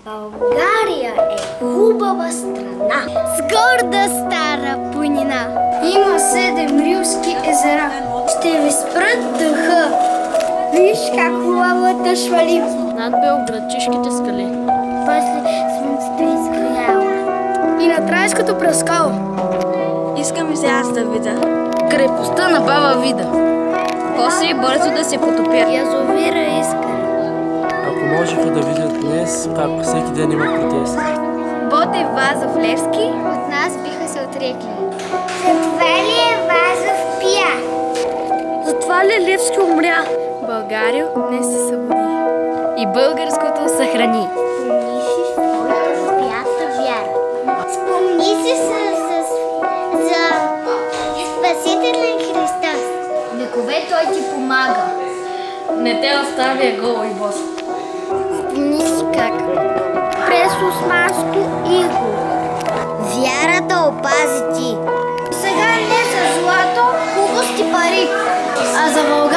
България е хубава страна с горда стара планина. Има 7 рилски езера. Ще ви спрат дъха. Виж как лавата швали над белоградчишките скали. После слънцето изгряло и на Трайското пръскало. Искам и сега да видя крепостта на баба Вида. После бързо да се потопя. Язовира Искър. Ако можеха да видят днес, как всеки ден има протест. Ботев Вазов Левски от нас биха се отрекли. Затова ли е Вазов пия? Затова ли Левски умря? България днес се събуди. И българското съхрани. Спомни си своята свята вяра. Спомни си за Спасителен Христос. Векове той ти помага. Не те оставя гол и бос. Спомни си как през османско иго вярата опази ти. Сега не за злато, хубости пари, а за България.